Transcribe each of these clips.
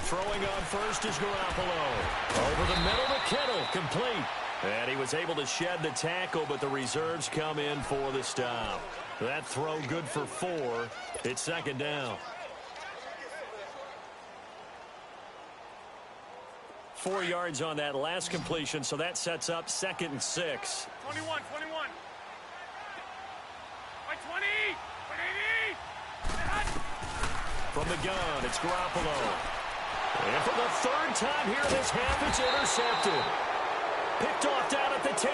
Throwing on first is Garoppolo. Over the middle to Kittle, complete. And he was able to shed the tackle, but the reserves come in for the stop. That throw good for 4. It's second down. 4 yards on that last completion, so that sets up 2nd and 6. 21. By 20. From the gun, it's Garoppolo. And for the 3rd time here this half, it's intercepted. Picked off down at the 10.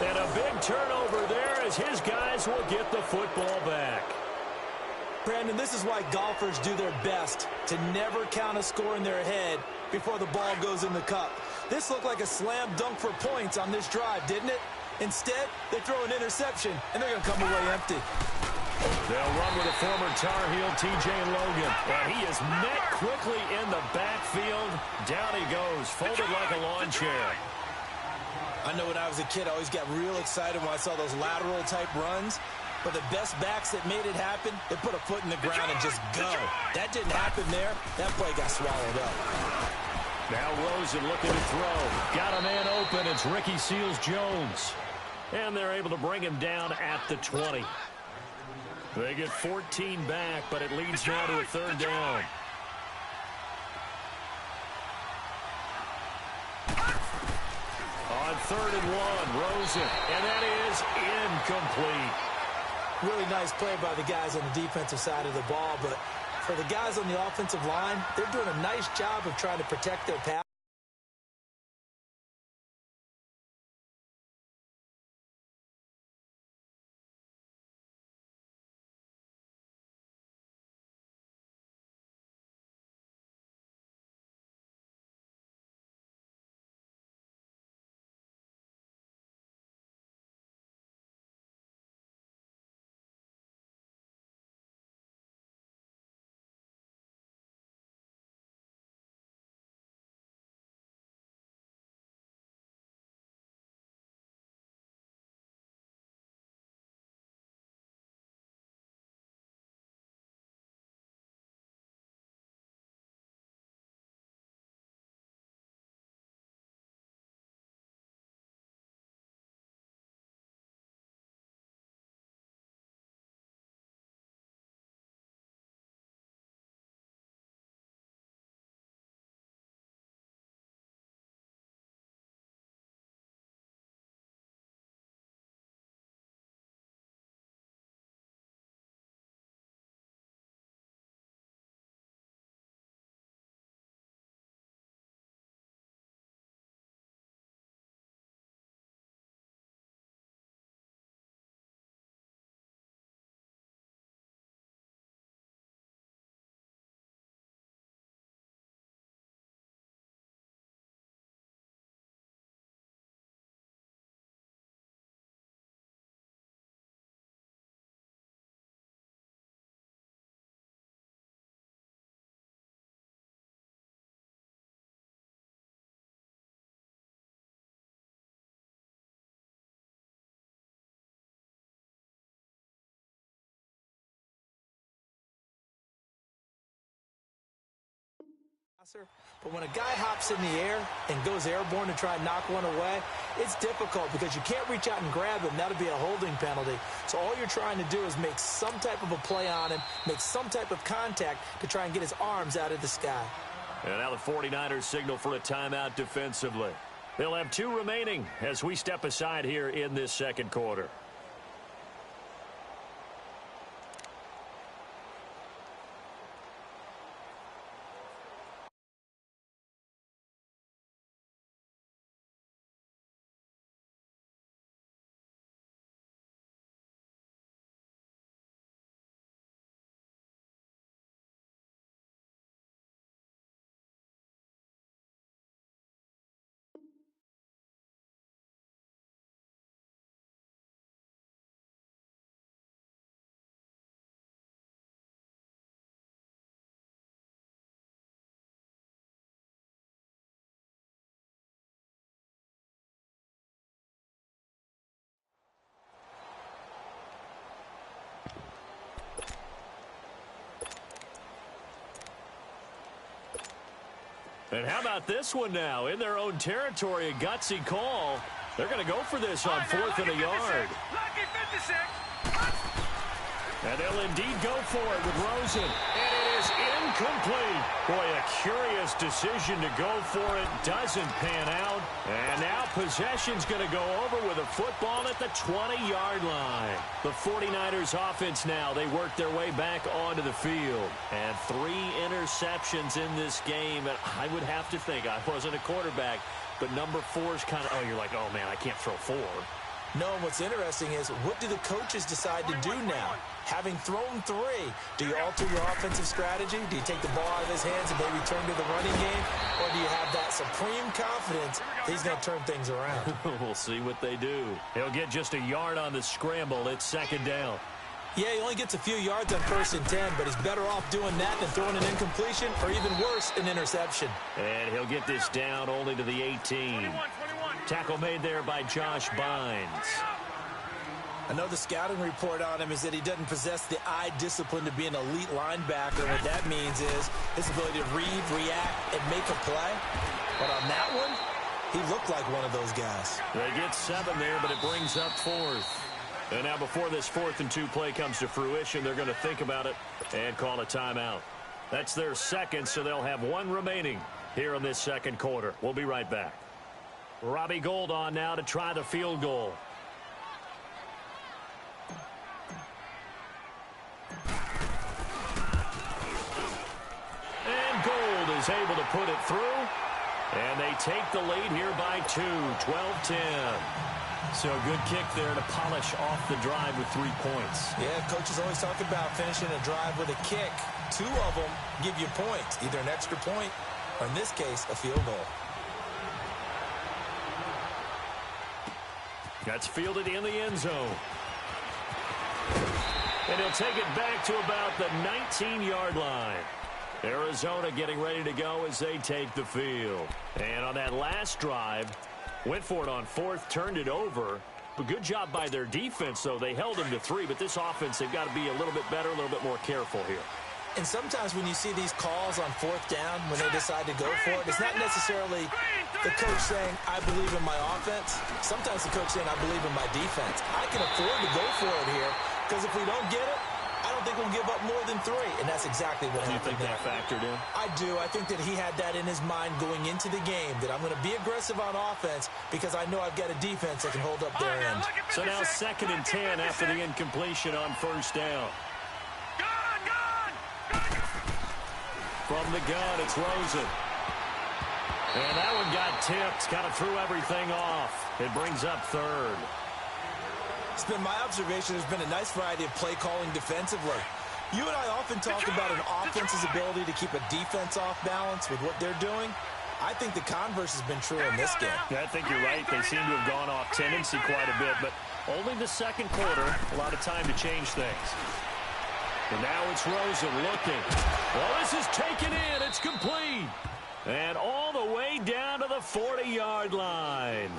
And a big turnover there as his guys will get the football back. Brandon, this is why golfers do their best to never count a score in their head before the ball goes in the cup. This looked like a slam dunk for points on this drive, didn't it? Instead, they throw an interception, and they're going to come away empty. They'll run with a former Tar Heel, T.J. Logan. And he is met quickly in the backfield. Down he goes, folded like a lawn chair. I know when I was a kid, I always got real excited when I saw those lateral-type runs. But the best backs that made it happen, they put a foot in the ground and just go. That didn't happen there. That play got swallowed up. Now Rosen looking to throw. Got a man open. It's Ricky Seals-Jones. And they're able to bring him down at the 20. They get 14 back, but it leads now to a 3rd down. On 3rd and 1, Rosen. And that is incomplete. Really nice play by the guys on the defensive side of the ball, but for the guys on the offensive line, they're doing a nice job of trying to protect their pass. But when a guy hops in the air and goes airborne to try and knock one away, it's difficult because you can't reach out and grab him. That'll be a holding penalty. So all you're trying to do is make some type of a play on him, make some type of contact to try and get his arms out of the sky. And now the 49ers signal for a timeout defensively. They'll have 2 remaining as we step aside here in this 2nd quarter. And how about this one now? In their own territory, a gutsy call. They're going to go for this on 4th and a yard. Lucky 56. And they'll indeed go for it with Rosen. And it is incomplete. Boy, a curious decision to go for it. Doesn't pan out. And now possession's going to go over with a football at the 20-yard line. The 49ers offense now, they work their way back onto the field. And 3 interceptions in this game. And I would have to think, I wasn't a quarterback, but number 4 is kind of, oh, you're like, oh, man, I can't throw 4. No, what's interesting is, what do the coaches decide to do now? Having thrown 3, do you alter your offensive strategy? Do you take the ball out of his hands and maybe turn to the running game? Or do you have that supreme confidence that he's going to turn things around? We'll see what they do. He'll get just a yard on the scramble. It's 2nd down. Yeah, he only gets a few yards on 1st and 10, but he's better off doing that than throwing an incompletion or even worse, an interception. And he'll get this down only to the 18. Tackle made there by Josh Bynes. I know the scouting report on him is that he doesn't possess the eye discipline to be an elite linebacker. What that means is his ability to read, react, and make a play. But on that one, he looked like one of those guys. They get 7 there, but it brings up 4th. And now before this 4th and 2 play comes to fruition, they're going to think about it and call a timeout. That's their 2nd, so they'll have 1 remaining here in this 2nd quarter. We'll be right back. Robbie Gould on now to try the field goal. And Gould is able to put it through. And they take the lead here by 2, 12-10. So a good kick there to polish off the drive with 3 points. Yeah, coaches always talk about finishing a drive with a kick. 2 of them give you points, either an extra point or, in this case, a field goal. That's fielded in the end zone. And he'll take it back to about the 19-yard line. Arizona getting ready to go as they take the field. And on that last drive, went for it on 4th, turned it over. But good job by their defense, though. They held them to 3, but this offense, they've got to be a little bit better, a little bit more careful here. And sometimes when you see these calls on 4th down, when they decide to go for it, it's not necessarily the coach saying, I believe in my offense. Sometimes the coach saying, I believe in my defense. I can afford to go for it here, because if we don't get it, I don't think we'll give up more than 3. And that's exactly what happened. Do you think that factored in? I do. I think that he had that in his mind going into the game, that I'm going to be aggressive on offense because I know I've got a defense that can hold up their end. So now 2nd and 10 after the incompletion on 1st down. From the gun, it's Rosen. And that one got tipped, kind of threw everything off. It brings up 3rd. It's been my observation there's been a nice variety of play calling defensively. You and I often talk about an offense's ability to keep a defense off balance with what they're doing. I think the converse has been true in this game. Yeah, I think you're right. They seem to have gone off tendency quite a bit, but only the 2nd quarter, a lot of time to change things. And now it's Rosen looking. Well, this is taken in. It's complete. And all the way down to the 40-yard line.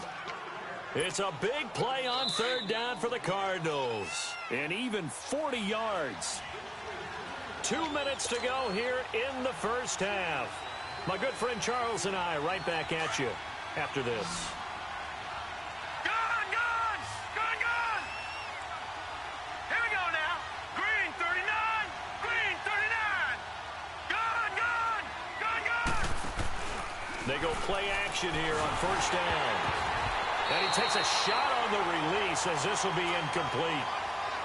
It's a big play on 3rd down for the Cardinals. And even 40 yards. 2 minutes to go here in the 1st half. My good friend Charles and I right back at you after this. They go play action here on 1st down. And he takes a shot on the release as this will be incomplete.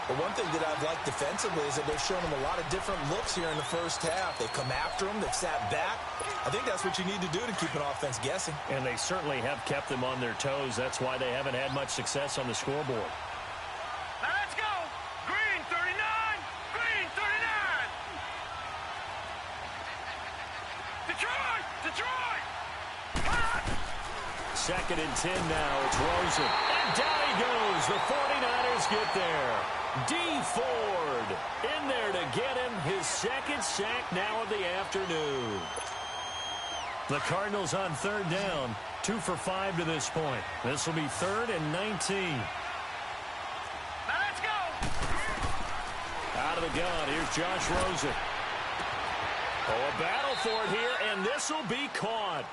But one thing that I've liked defensively is that they've shown him a lot of different looks here in the 1st half. They've come after him. They've sat back. I think that's what you need to do to keep an offense guessing. And they certainly have kept them on their toes. That's why they haven't had much success on the scoreboard. Now let's go. Green 39. Green 39. Detroit. Detroit. 2nd and 10 now. It's Rosen. And down he goes. The 49ers get there. D. Ford in there to get him his 2nd sack now of the afternoon. The Cardinals on 3rd down. 2 for 5 to this point. This will be 3rd and 19. Now let's go. Out of the gun. Here's Josh Rosen. Oh, a battle for it here, and this will be caught.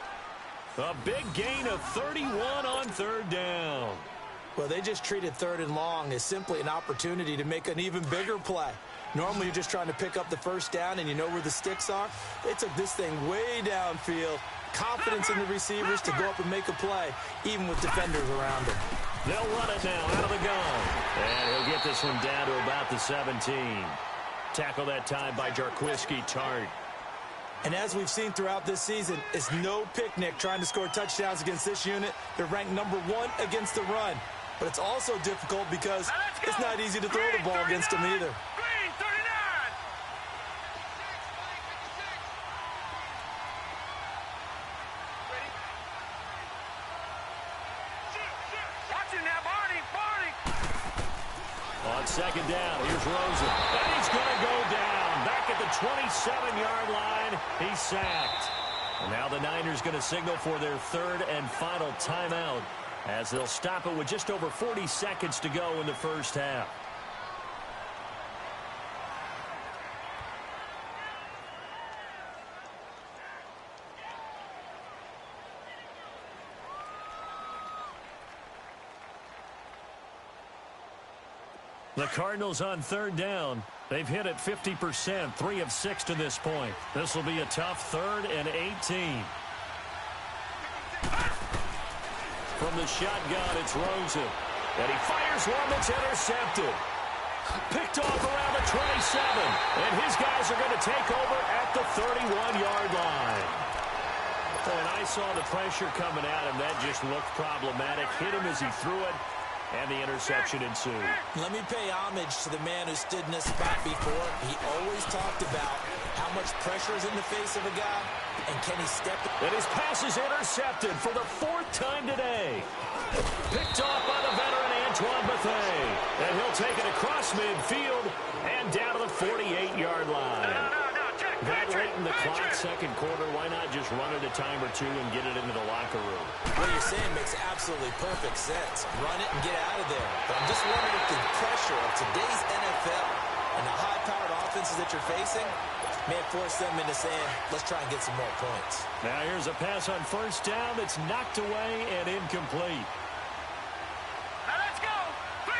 A big gain of 31 on third down. Well, they just treated third and long as simply an opportunity to make an even bigger play. Normally, you're just trying to pick up the first down, and you know where the sticks are. They took this thing way downfield. Confidence in the receivers to go up and make a play, even with defenders around them. They'll run it now out of the gun. And he'll get this one down to about the 17. Tackle that time by Jarquiski Tart. And as we've seen throughout this season, it's no picnic trying to score touchdowns against this unit. They're ranked number 1 against the run. But it's also difficult because it's not easy to throw the ball against them either. Green 39. Watch it now, Barney. On second down, here's Rosen. And he's going to go down. Back at the 27-yard line, he's sacked. And now the Niners going to signal for their third and final timeout, as they'll stop it with just over 40 seconds to go in the first half. The Cardinals on third down. They've hit it 50%, 3 of 6 to this point. This will be a tough third and 18. From the shotgun, it's Rosen. And he fires one that's intercepted. Picked off around the 27. And his guys are going to take over at the 31-yard line. And I saw the pressure coming at him. That just looked problematic. Hit him as he threw it. And the interception ensued. Let me pay homage to the man who stood in this spot before. He always talked about how much pressure is in the face of a guy, and can he step in? And his pass is intercepted for the 4th time today. Picked off by the veteran Antoine Bethea. And he'll take it across midfield and down to the 48-yard line. That late in the clock, second quarter, why not just run it a time or two and get it into the locker room? What you're saying makes absolutely perfect sense. Run it and get out of there. But I'm just wondering if the pressure of today's NFL and the high-powered offenses that you're facing may force them into saying, let's try and get some more points. Now here's a pass on first down that's knocked away and incomplete. Now let's go. 3-19.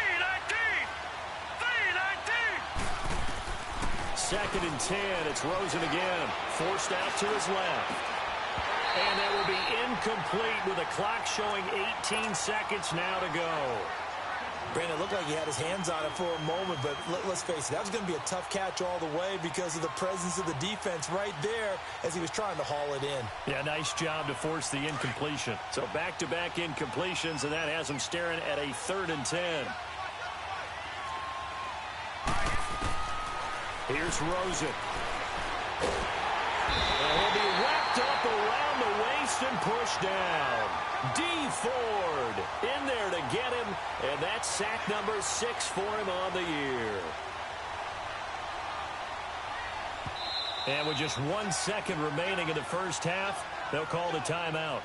3-19. Second and 10. It's Rosen again. Forced out to his left. And that will be incomplete with the clock showing 18 seconds now to go. Brandon, it looked like he had his hands on it for a moment, but let's face it, that was going to be a tough catch all the way because of the presence of the defense right there as he was trying to haul it in. Yeah, nice job to force the incompletion. So back-to-back incompletions, and that has him staring at a 3rd and 10. Here's Rosen. And he'll be wrapped up around the waist and pushed down. D. Ford in there to get him, and that's sack number 6 for him on the year. And with just 1 second remaining in the first half, they'll call the timeout.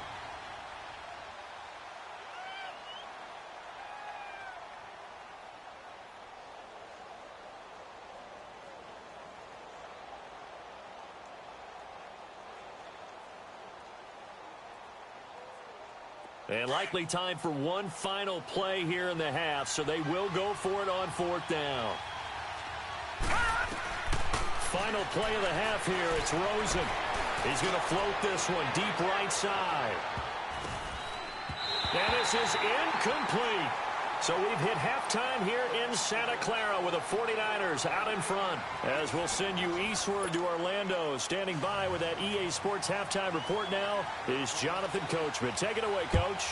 And likely time for one final play here in the half, so they will go for it on 4th down. Final play of the half here, it's Rosen. He's going to float this one deep right side. And this is incomplete. So we've hit halftime here in Santa Clara with the 49ers out in front. As we'll send you eastward to Orlando. Standing by with that EA Sports halftime report now is Jonathan Coachman. Take it away, Coach.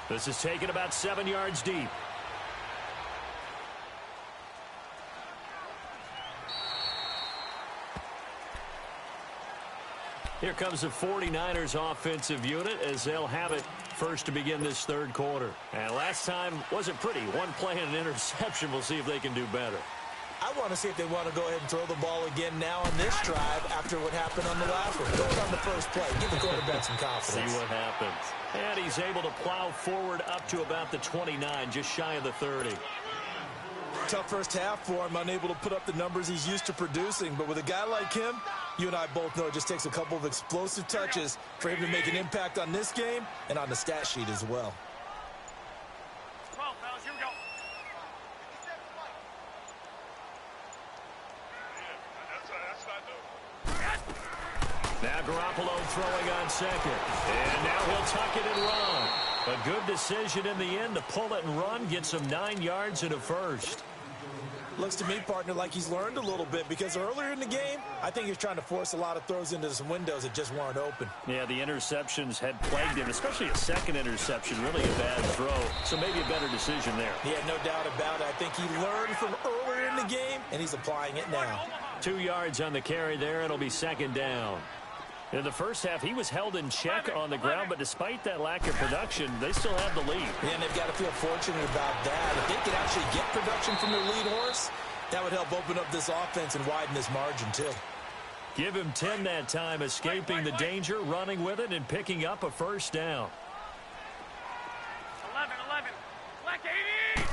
This is taken about 7 yards deep. Here comes the 49ers offensive unit as they'll have it first to begin this third quarter. And last time wasn't pretty. One play and an interception. We'll see if they can do better. I want to see if they want to go ahead and throw the ball again now on this drive after what happened on the last one. Throw it on the first play. Give the quarterback some confidence. See what happens. And he's able to plow forward up to about the 29, just shy of the 30. tough first half for him, unable to put up the numbers he's used to producing. But with a guy like him, you and I both know it just takes a couple of explosive touches for him to make an impact on this game and on the stat sheet as well. 12, fellas, here we go. Now Garoppolo throwing on second. And now he'll tuck it and run. A good decision in the end to pull it and run, get some 9 yards and a first. Looks to me, partner, like he's learned a little bit because earlier in the game, I think he was trying to force a lot of throws into some windows that just weren't open. Yeah, the interceptions had plagued him, especially a second interception, really a bad throw. So maybe a better decision there. Yeah, no doubt about it. I think he learned from earlier in the game, and he's applying it now. 2 yards on the carry there. It'll be second down. In the first half, he was held in check on the ground, but despite that lack of production, they still have the lead. Yeah, and they've got to feel fortunate about that. If they could actually get production from their lead horse, that would help open up this offense and widen this margin, too. Give him 10 that time, escaping the danger, running with it, and picking up a first down. 11. Black 80.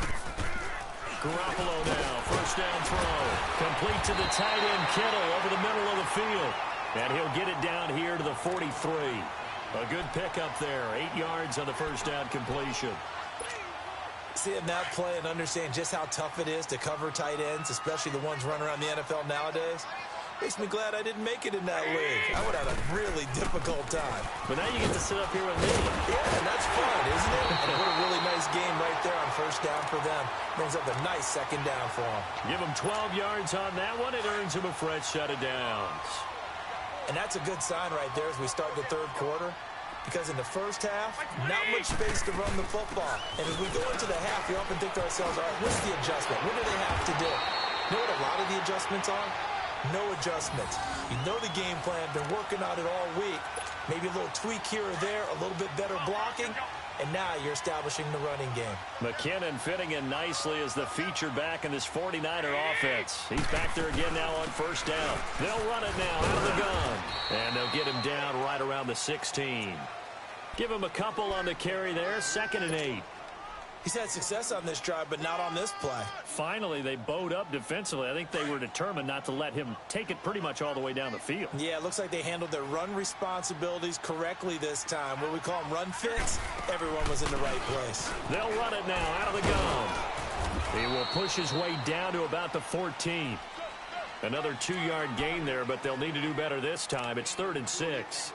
Garoppolo now, first down throw. Complete to the tight end, Kittle, over the middle of the field. And he'll get it down here to the 43. A good pickup there. 8 yards on the first down completion. Seeing that play and understand just how tough it is to cover tight ends, especially the ones running around the NFL nowadays, makes me glad I didn't make it in that league. I would have had a really difficult time. But now you get to sit up here with me. Yeah, and that's fun, isn't it? And what a really nice game right there on first down for them. Brings up a nice second down for them. Give him 12 yards on that one. It earns him a fresh set of downs. And that's a good sign right there as we start the third quarter. Because in the first half, not much space to run the football. And as we go into the half, we often think to ourselves, all right, what's the adjustment? What do they have to do? You know what a lot of the adjustments are? No adjustments. You know the game plan, been working on it all week. Maybe a little tweak here or there, a little bit better blocking, and now you're establishing the running game. McKinnon fitting in nicely as the feature back in this 49er offense. He's back there again now on first down. They'll run it now out of the gun. And they'll get him down right around the 16. Give him a couple on the carry there, 2nd and 8. He's had success on this drive, but not on this play. Finally, they bowed up defensively. I think they were determined not to let him take it pretty much all the way down the field. Yeah, it looks like they handled their run responsibilities correctly this time. What we call them run fits, everyone was in the right place. They'll run it now out of the gun. He will push his way down to about the 14. Another 2-yard gain there, but they'll need to do better this time. It's 3rd and 6.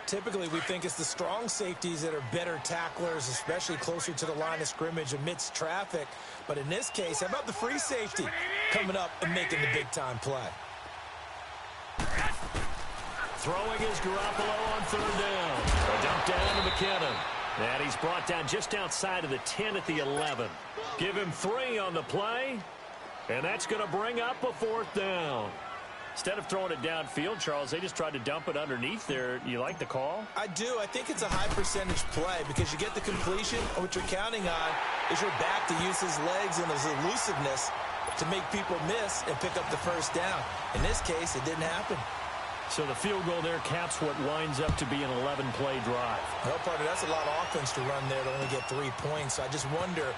Typically, we think it's the strong safeties that are better tacklers, especially closer to the line of scrimmage amidst traffic. But in this case, how about the free safety coming up and making the big-time play? Throwing is Garoppolo on 3rd down. A dump down to McKinnon. And he's brought down just outside of the 10 at the 11. Give him 3 on the play. And that's going to bring up a 4th down. Instead of throwing it downfield, Charles, they just tried to dump it underneath there. You like the call? I do. I think it's a high-percentage play because you get the completion, and what you're counting on is your back to use his legs and his elusiveness to make people miss and pick up the first down. In this case, it didn't happen. So the field goal there caps what winds up to be an 11-play drive. Well, partner, that's a lot of offense to run there to only get 3 points. So I just wonder,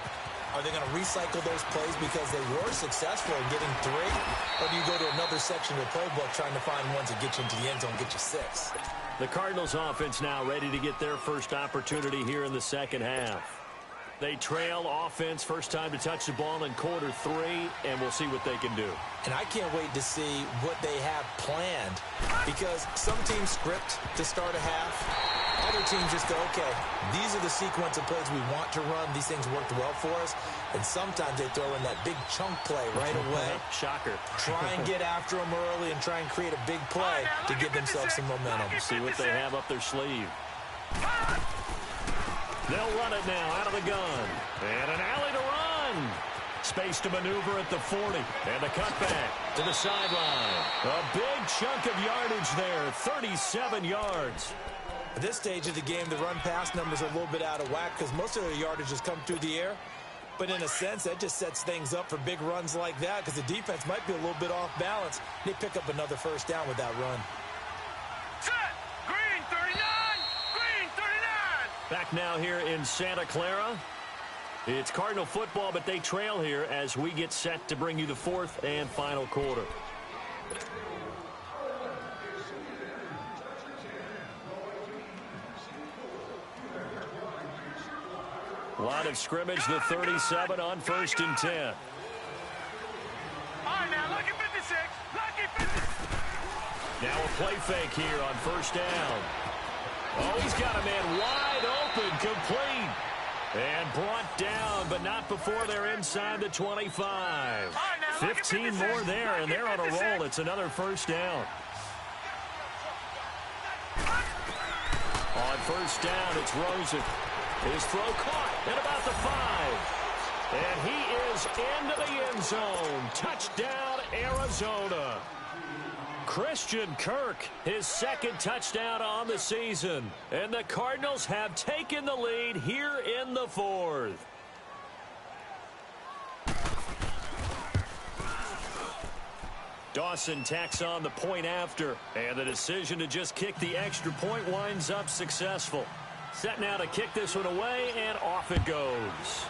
are they going to recycle those plays because they were successful in getting 3? Or do you go to another section of the playbook trying to find ones that get you into the end zone, get you 6? The Cardinals offense now ready to get their first opportunity here in the second half. They trail offense, first time to touch the ball in quarter 3, and we'll see what they can do. And I can't wait to see what they have planned because some teams script to start a half. Other teams just go, okay, these are the sequence of plays we want to run. These things worked well for us. And sometimes they throw in that big chunk play right away. Shocker. Try and get after them early and try and create a big play to give themselves some momentum. See what they have up their sleeve. They'll run it now out of the gun. And an alley to run. Space to maneuver at the 40. And a cutback to the sideline. A big chunk of yardage there, 37 yards. At this stage of the game, the run-pass numbers are a little bit out of whack because most of their yardage has come through the air. But in a sense, that just sets things up for big runs like that because the defense might be a little bit off balance. They pick up another first down with that run. Set. Green 39. Green 39. Back now here in Santa Clara. It's Cardinal football, but they trail here as we get set to bring you the fourth and final quarter. Line of scrimmage, the 37 on 1st and 10. All right, now, lucky 56. Lucky 56. Now a play fake here on 1st down. Oh, he's got a man wide open, complete. And brought down, but not before they're inside the 25. 15 more there, and they're on a roll. It's another 1st down. On 1st down, it's Rosen. His throw caught at about the 5. And he is into the end zone. Touchdown, Arizona. Christian Kirk, his 2nd touchdown on the season. And the Cardinals have taken the lead here in the 4th. Dawson tacks on the point after. And the decision to just kick the extra point winds up successful. Set now to kick this one away, and off it goes.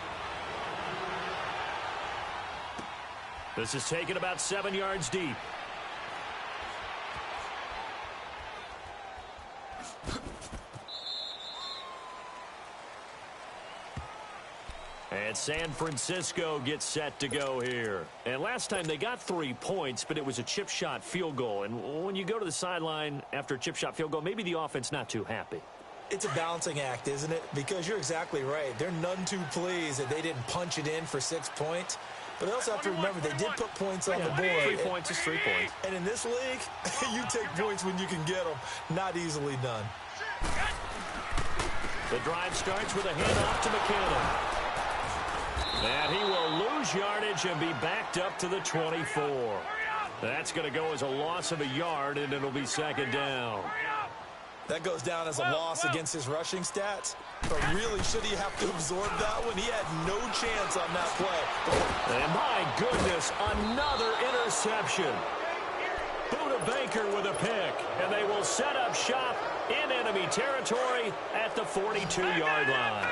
This is taken about 7 yards deep. And San Francisco gets set to go here. And last time they got 3 points, but it was a chip shot field goal. And when you go to the sideline after a chip shot field goal, maybe the offense not too happy. It's a balancing act, isn't it? Because you're exactly right. They're none too pleased that they didn't punch it in for 6 points. But they also have to remember they did put points on the board. 3 points is 3 points. And in this league, you take points when you can get them. Not easily done. The drive starts with a handoff to McKinnon. And he will lose yardage and be backed up to the 24. That's going to go as a loss of a yard, and it'll be 2nd down. That goes down as a loss against his rushing stats. But really, should he have to absorb that one? He had no chance on that play. And my goodness, another interception. Buda Baker with a pick. And they will set up shop in enemy territory at the 42-yard line.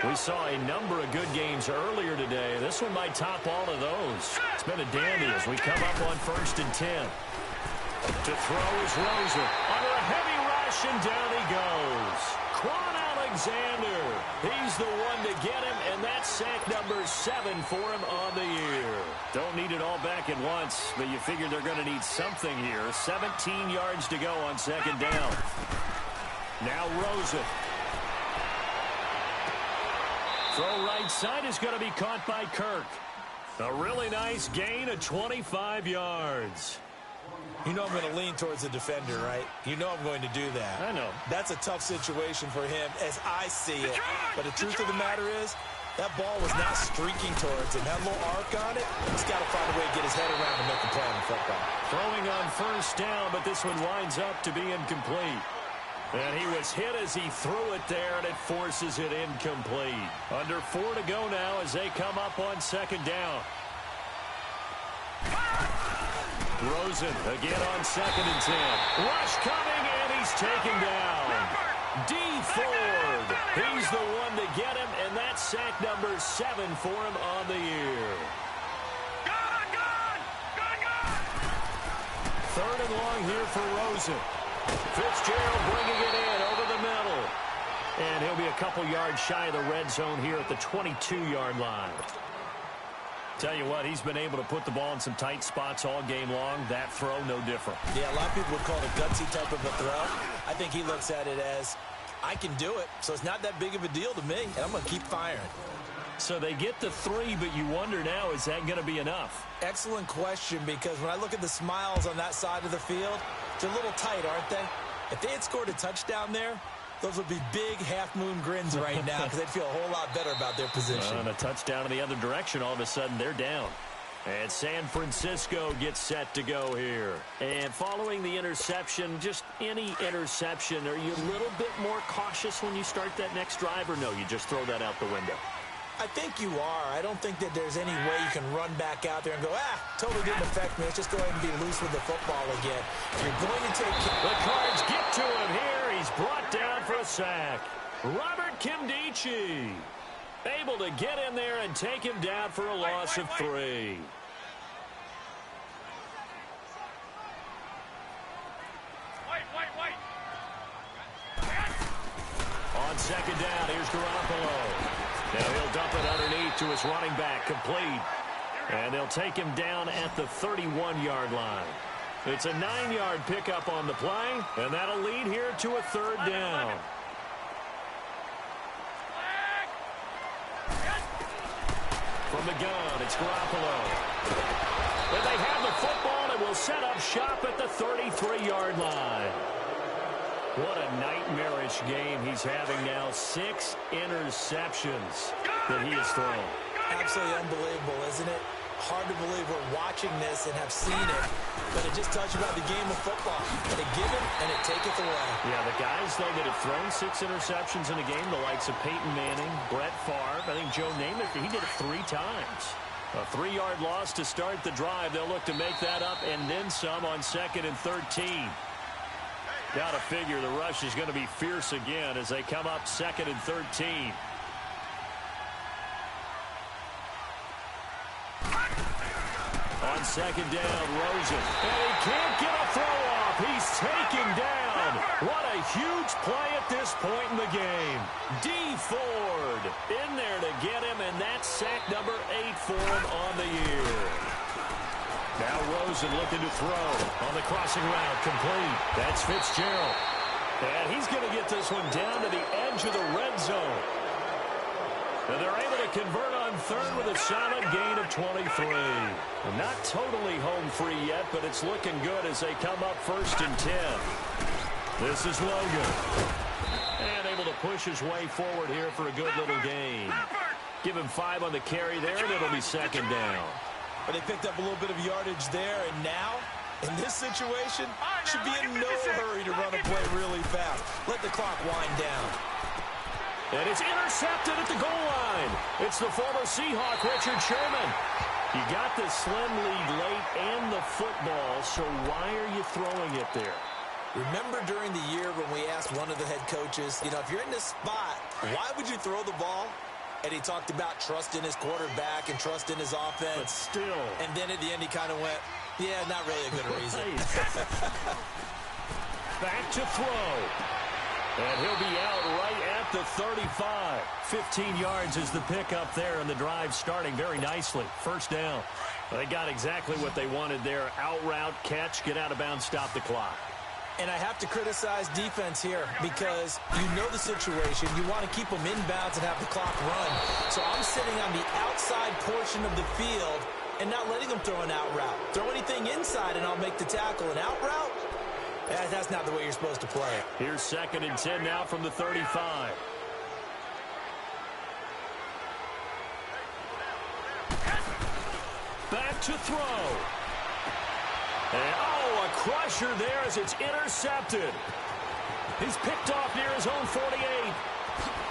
We saw a number of good games earlier today. This one might top all of those. It's been a dandy as we come up on 1st and 10. To throw is Rosen. Under a heavy rush, and down he goes. Quan Alexander. He's the one to get him, and that's sack number 7 for him on the year. Don't need it all back at once, but you figure they're going to need something here. 17 yards to go on 2nd down. Now Rosen. Throw right side is going to be caught by Kirk. A really nice gain of 25 yards. You know I'm going to lean towards the defender, right? You know I'm going to do that. I know. That's a tough situation for him as I see it. But the truth of the matter is, that ball was not streaking towards him. That little arc on it, he's got to find a way to get his head around and make a play on the football. Throwing on 1st down, but this one winds up to be incomplete. And he was hit as he threw it there, and it forces it incomplete. Under 4 to go now as they come up on 2nd down. Rosen again on 2nd and 10. Rush coming, and he's taken down. D. Ford, he's the one to get him, and that's sack number 7 for him on the year. Gone! 3rd and long here for Rosen. Fitzgerald bringing it in over the middle. And he'll be a couple yards shy of the red zone here at the 22-yard line. Tell you what, he's been able to put the ball in some tight spots all game long. That throw, no different. Yeah, a lot of people would call it a gutsy type of a throw. I think he looks at it as, I can do it, so it's not that big of a deal to me, and I'm going to keep firing. So they get the 3, but you wonder now, is that going to be enough? Excellent question, because when I look at the smiles on that side of the field, they're a little tight, aren't they? If they had scored a touchdown there, those would be big half-moon grins right now because they'd feel a whole lot better about their position. And a touchdown in the other direction, all of a sudden they're down. And San Francisco gets set to go here. And following the interception, just any interception, are you a little bit more cautious when you start that next drive, or no, you just throw that out the window? I think you are. I don't think that there's any way you can run back out there and go, totally didn't affect me. Let's just go ahead and be loose with the football again. You're going to take... The Cards get to him here. He's brought down for a sack. Robert Kimdichie. Able to get in there and take him down for a loss of 3. Wait. On second down, here's Garoppolo. Now he'll dump it underneath to his running back, complete. And they'll take him down at the 31-yard line. It's a 9-yard pickup on the play, and that'll lead here to a 3rd down. From the gun, it's Garoppolo. And they have the football and will set up shop at the 33-yard line. What a nightmarish game he's having now. 6 interceptions that he has thrown. Absolutely unbelievable, isn't it? Hard to believe we're watching this and have seen it, but it just tells you about the game of football. They give it, and it taketh away. Yeah, the guys, though, that have thrown 6 interceptions in a game, the likes of Peyton Manning, Brett Favre, I think Joe Namath, he did it 3 times. A 3-yard loss to start the drive. They'll look to make that up and then some on 2nd and 13. Got to figure the rush is going to be fierce again as they come up 2nd and 13. On second down, Rosen. And he can't get a throw off. He's taken down. What a huge play at this point in the game. D. Ford in there to get him, and that's sack number 8 for him on the year. Now Rosen looking to throw on the crossing route, complete. That's Fitzgerald. And he's going to get this one down to the edge of the red zone. And they're able to convert on 3rd with a solid gain of 23. Not totally home free yet, but it's looking good as they come up 1st and 10. This is Logan. And able to push his way forward here for a good little gain. Give him 5 on the carry there, and it'll be 2nd down. But they picked up a little bit of yardage there, and now, in this situation, should be in no hurry to run a play really fast. Let the clock wind down. And it's intercepted at the goal line. It's the former Seahawk, Richard Sherman. You got the slim lead late and the football, so why are you throwing it there? Remember during the year when we asked one of the head coaches, you know, if you're in this spot, why would you throw the ball? And he talked about trust in his quarterback and trust in his offense. But still. And then at the end he kind of went, yeah, not really a good reason. Back to throw. And he'll be out right at the 35. 15 yards is the pickup there, and the drive starting very nicely. 1st down. They got exactly what they wanted there. Out route, catch, get out of bounds, stop the clock. And I have to criticize defense here because you know the situation. You want to keep them inbounds and have the clock run. So I'm sitting on the outside portion of the field and not letting them throw an out route. Throw anything inside and I'll make the tackle. An out route? That's not the way you're supposed to play it. Here's 2nd and 10 now from the 35. Back to throw. And, a crusher there as it's intercepted. He's picked off near his own 48.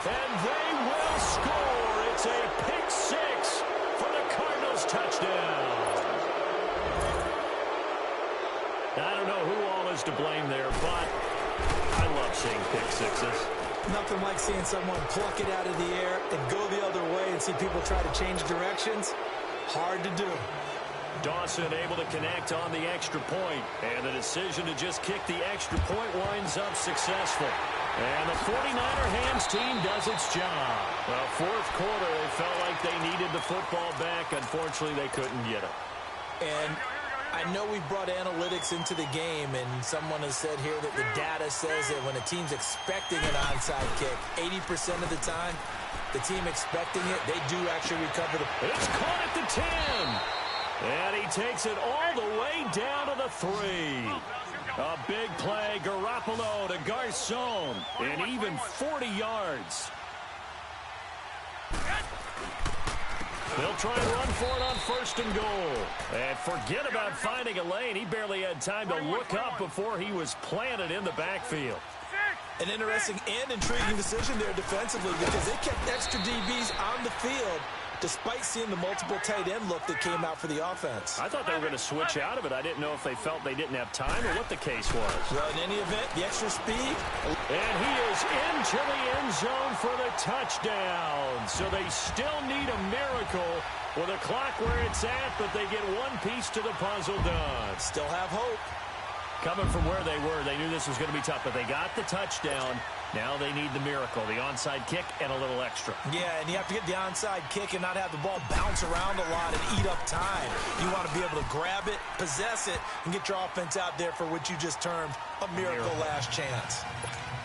And they will score. It's a pick 6 for the Cardinals touchdown. I don't know who all is to blame there, but I love seeing pick 6s. Nothing like seeing someone pluck it out of the air and go the other way and see people try to change directions. Hard to do. Dawson able to connect on the extra point, and the decision to just kick the extra point winds up successful. And the 49er Hams team does its job. Well, 4th quarter, they felt like they needed the football back. Unfortunately, they couldn't get it. And I know we brought analytics into the game, and someone has said here that the data says that when a team's expecting an onside kick, 80% of the time, the team expecting it, they do actually recover the... It's caught at the 10. And he takes it all the way down to the 3. A big play, Garoppolo to Garcon, and even 40 yards. They'll try and run for it on 1st and goal. And forget about finding a lane. He barely had time to look up before he was planted in the backfield. An interesting and intriguing decision there defensively because they kept extra DBs on the field despite seeing the multiple tight end look that came out for the offense. I thought they were going to switch out of it. I didn't know if they felt they didn't have time or what the case was. Well, in any event, the extra speed. And he is into the end zone for the touchdown. So they still need a miracle with a clock where it's at, but they get one piece to the puzzle done. Still have hope. Coming from where they were, they knew this was going to be tough, but they got the touchdown. Now they need the miracle, the onside kick and a little extra. Yeah, and you have to get the onside kick and not have the ball bounce around a lot and eat up time. You want to be able to grab it, possess it, and get your offense out there for what you just termed a miracle last chance.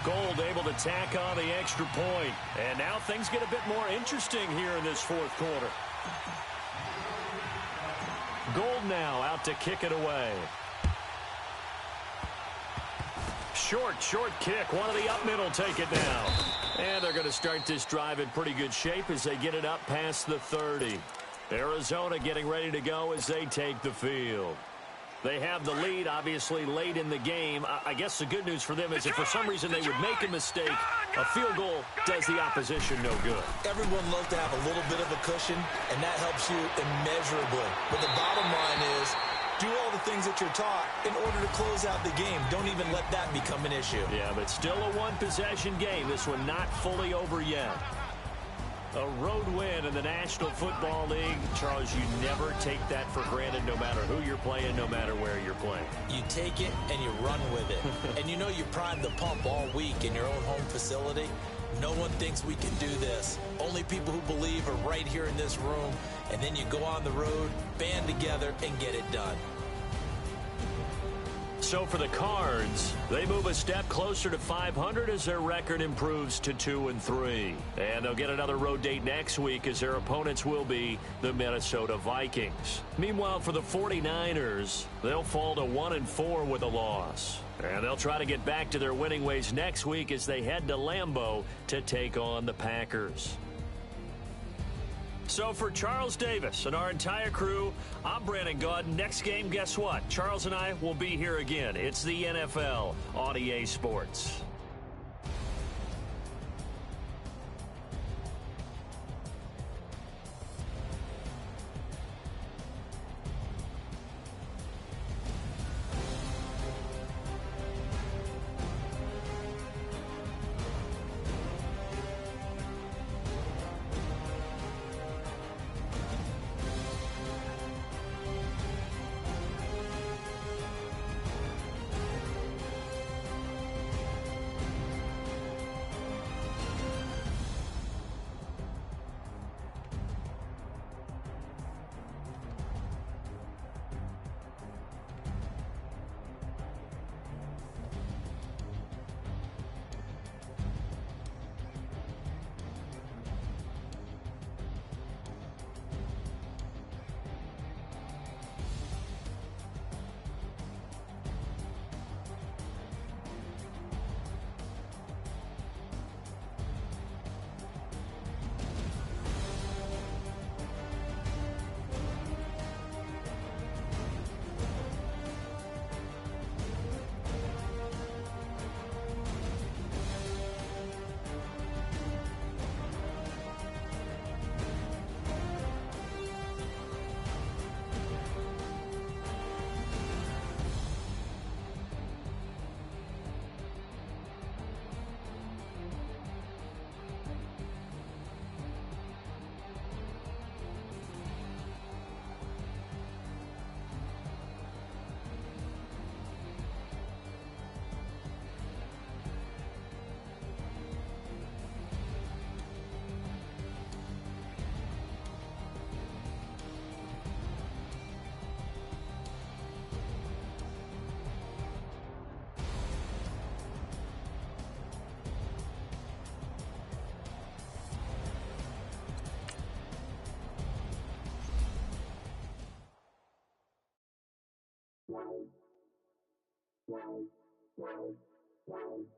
Gold able to tack on the extra point. And now things get a bit more interesting here in this fourth quarter. Gold now out to kick it away. Short kick. One of the up middle take it now. And they're going to start this drive in pretty good shape as they get it up past the 30. Arizona getting ready to go as they take the field. They have the lead, obviously, late in the game. I guess the good news for them is if for some reason they would make a mistake, a field goal does the opposition no good. Everyone loves to have a little bit of a cushion, and that helps you immeasurably. But the bottom line is, do all the things that you're taught in order to close out the game. Don't even let that become an issue. Yeah, but still a one-possession game. This one not fully over yet. A road win in the National Football League. Charles, you never take that for granted no matter who you're playing, no matter where you're playing. You take it and you run with it. And you know you primed the pump all week in your own home facility. No one thinks we can do this. Only people who believe are right here in this room. And then you go on the road, band together, and get it done. So for the Cards, they move a step closer to 500 as their record improves to 2-3. And they'll get another road date next week as their opponents will be the Minnesota Vikings. Meanwhile, for the 49ers, they'll fall to 1-4 with a loss. And they'll try to get back to their winning ways next week as they head to Lambeau to take on the Packers. So for Charles Davis and our entire crew, I'm Brandon Gaudin. Next game, guess what? Charles and I will be here again. It's the NFL on EA Sports. Wow.